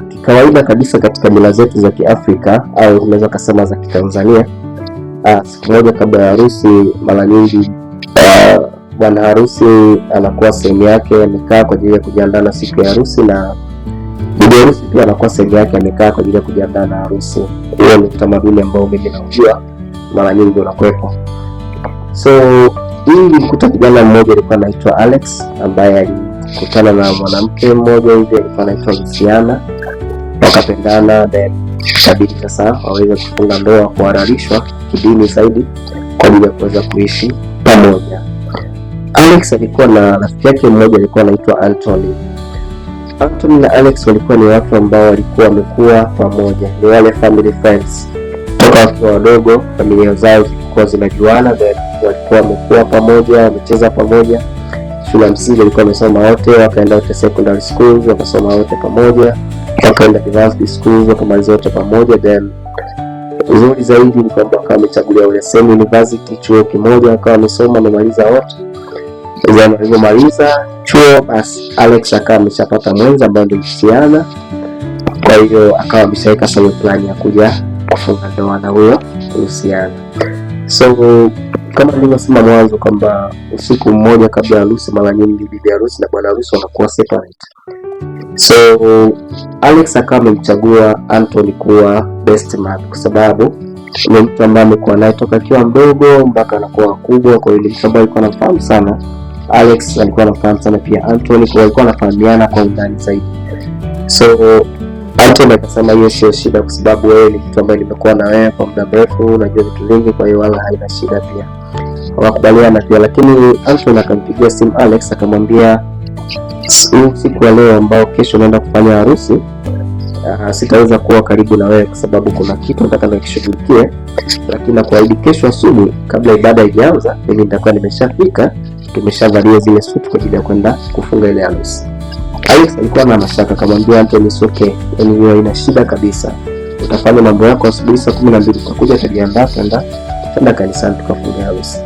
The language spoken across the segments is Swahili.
Kikawaida kabisa katika mila zetu za Kiafrika au unaweza kusema za Kitanzania, siku moja kabla ya harusi, mara nyingi bwana harusi anakuwa sehemu yake amekaa kwa ajili ya kujiandaa na siku ya harusi, na bibi harusi pia anakuwa sehemu yake amekaa kwa ajili ya kujiandaa na harusi. Huo ni utamaduni ambao mimi naujua mara nyingi unakuwepo. So hii nilikuta kijana mmoja alikuwa anaitwa Alex, ambaye alikutana na mwanamke mmoja hivi alikuwa anaitwa Luciana, wakapendana, then ikabidi sasa waweze kufunga ndoa, kuhalalishwa kidini zaidi kwa ajili ya kuweza kuishi pamoja. Alex alikuwa na rafiki yake mmoja alikuwa anaitwa Anthony. Anthony na Alex walikuwa ni watu ambao walikuwa wamekuwa pamoja, ni wale family friends toka wakiwa wadogo. Familia zao zilikuwa zinajuana, then walikuwa wamekuwa pamoja, wamecheza pamoja. Shule ya msingi walikuwa wamesoma wote, wakaenda wote secondary schools wakasoma wote pamoja, wakaenda university schools wakamaliza wote pamoja. Then uzuri zaidi ni kwamba wakawa wamechagulia ule same university, chuo kimoja, wakawa wamesoma wamemaliza wote. Walipomaliza chuo, basi Alex akawa ameshapata mwenza ambaye ndio Luciana. Kwa hiyo akawa ameshaweka sawa plan ya kuja kufunga ndoa na huyo Luciana. So kama nilivyosema mwanzo kwamba usiku mmoja kabla ya harusi, mara nyingi bibi harusi na bwana harusi wanakuwa separate. So Alex akawa amemchagua Anthony kuwa best man kwa sababu ni mtu ambaye amekuwa naye toka akiwa mdogo mpaka anakuwa mkubwa. Kwa hiyo ni mtu ambaye alikuwa anafahamu sana Alex, alikuwa anafahamu sana pia Anthony, kwa hiyo alikuwa anafahamiana kwa undani zaidi. So Anthony akasema hiyo sio shida kwa sababu wewe ni mtu ambaye nimekuwa na wewe kwa muda mrefu, unajua vitu vingi, kwa hiyo wala haina shida pia. Wakakubaliana pia, lakini Anthony akampigia simu Alex akamwambia, siku ya leo ambao kesho naenda kufanya harusi, sitaweza kuwa karibu na wewe kwa sababu kuna kitu nataka nikishughulikie, lakini nakuahidi kesho asubuhi kabla ibada haijaanza mimi nitakuwa nimeshafika, tumeshavalia zile suit kwa ajili ya kwenda kufunga ile harusi. Alex alikuwa na mashaka, akamwambia Anthony, it's okay, yani hiyo haina shida kabisa, utafanya mambo yako asubuhi saa 12 tutakuja tujiandaa kwenda kanisani tukafunga harusi.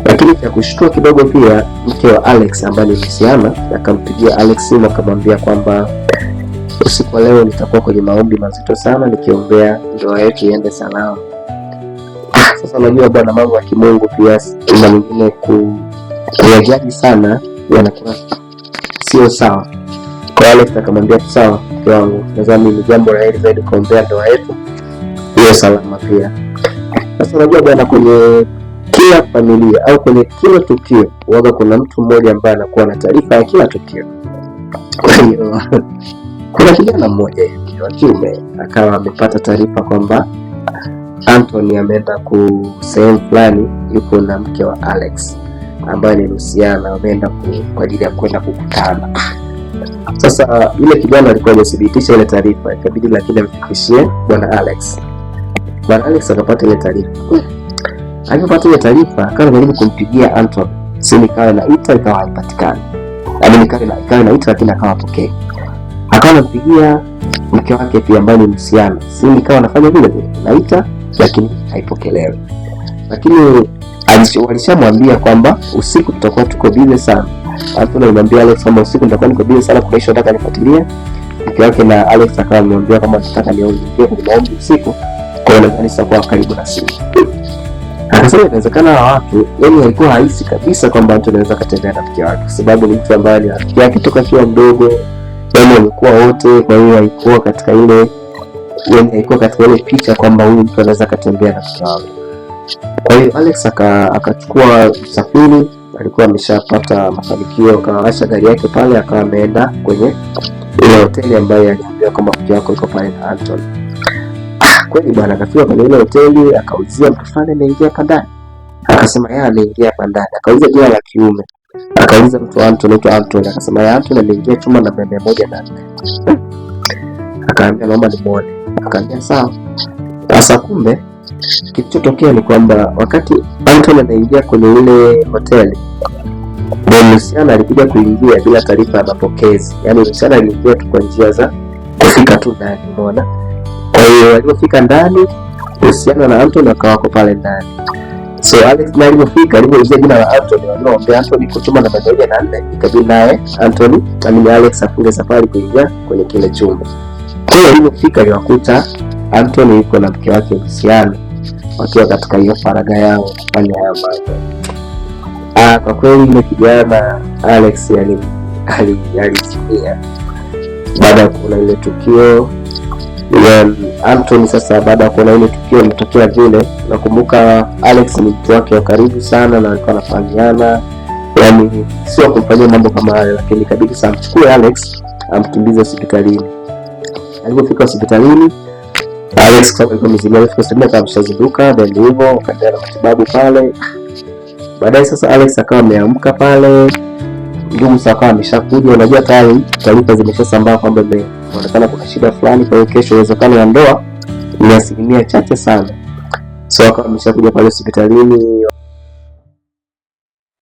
Lakini cha kushtua kidogo pia, mke wa Alex ambaye ni Luciana akampigia Alex simu akamwambia kwamba usiku wa leo nitakuwa kwenye maombi mazito sana nikiombea ndoa yetu iende salama. Sasa unajua bwana, mambo ya kimungu pia na mwingine kuyajaji sana yanakuwa sio sawa. Kwa Alex akamwambia sawa mke wangu, nadhani ni jambo la heri zaidi kuombea ndoa yetu iwe salama pia. Sasa unajua bwana, kwenye kila familia au kwenye kila tukio waga kuna mtu mmoja ambaye anakuwa na taarifa ya kila tukio. Kwa hiyo kuna kijana mmoja hivi wa kiume akawa amepata taarifa kwamba Anthony ameenda sehemu fulani, yuko na mke wa Alex ambaye ni Luciana, ameenda kwa ajili ya kwenda kukutana. Sasa yule kijana alikuwa amethibitisha ile taarifa, ikabidi lakini amfikishie bwana Alex. Bwana Alex akapata ile taarifa. Alipopata ile taarifa akawa anajaribu kumpigia Anthony, simu ikawa inaita ikawa haipatikani. Ikawa inaita lakini akawa pokea. Akawa anampigia mke wake pia ambaye ni Luciana, simu ikawa anafanya vile vile, inaita lakini haipokelewi. Lakini walishamwambia kwamba usiku tutakuwa tuko busy sana. Anthony alimwambia Alex kwamba usiku nitakuwa niko busy sana, kuna issue nataka nifuatilie. Mke wake na Alex akawa amemwambia kama nataka niongee kwenye maombi usiku, kwa hiyo nadhani sitakuwa karibu na simu. Akasema inawezekana watu, yani alikuwa haisi kabisa kwamba Anthony anaweza kutembea na mke wake kwa sababu ni mtu ambaye ni rafiki yake toka akiwa mdogo, yani wamekuwa wote. Kwa hiyo haikuwa katika ile picha kwamba huyu mtu anaweza kutembea na mke wake. Kwa hiyo Alex akachukua usafiri, alikuwa ameshapata mafanikio, akawasha gari yake pale, akawa ameenda kwenye ile hoteli ambayo aliambiwa kwamba mke wake yuko pale na Anthony. Kweli bwana, akafika kwenye ile hoteli, akaulizia mtu fulani ameingia hapa ndani. Akasema yeye ameingia hapa ndani. Akauliza jina la kiume. Akauliza mtu wa Anthony, akasema yeye Anthony ameingia chumba namba 104. Akaambia naomba nimuone. Akaambia sawa. Sasa kumbe kilichotokea ni kwamba wakati Anthony anaingia kwenye ile hoteli, Luciana alikuja kuingia bila taarifa ya mapokezi. Yaani Luciana aliingia tu kwa njia za kufika tu ndani, umeona? Kwa hiyo walipofika ndani, Luciana na Anthony wakawako pale ndani. So Alex na alipofika, alipoulizia jina la Anthony, wanaomba Anthony kutuma namba 104, ikabidi naye Anthony Alex afunge safari kuingia kwenye kile chumba. Kwa hiyo alipofika aliwakuta Anthony yuko na mke wake Luciana wakiwa katika hiyo faragha yao kufanya haya mambo. Kwa kweli ile kijana Alex alisimia baada ya kuona ile tukio. Anthony sasa baada ya kuona ile tukio limetokea vile, nakumbuka Alex ni mtu wake wa karibu sana na alikuwa anafahamiana, yani sio kumfanyia mambo kama hayo, lakini ikabidi sasa amchukue Alex amkimbize hospitalini. Alipofika hospitalini Alex kwa sababu mzigo wake kusema kama ameshazinduka, ndio hivyo akaendelea na matibabu pale. Baadaye sasa Alex akawa ameamka pale, ndugu sasa akawa ameshakuja. Unajua tayari taarifa zimeshasambaa kwamba inaonekana kuna shida fulani, kwa hiyo kesho uwezekano wa ndoa ni 1% chache sana. So akawa ameshakuja pale hospitalini,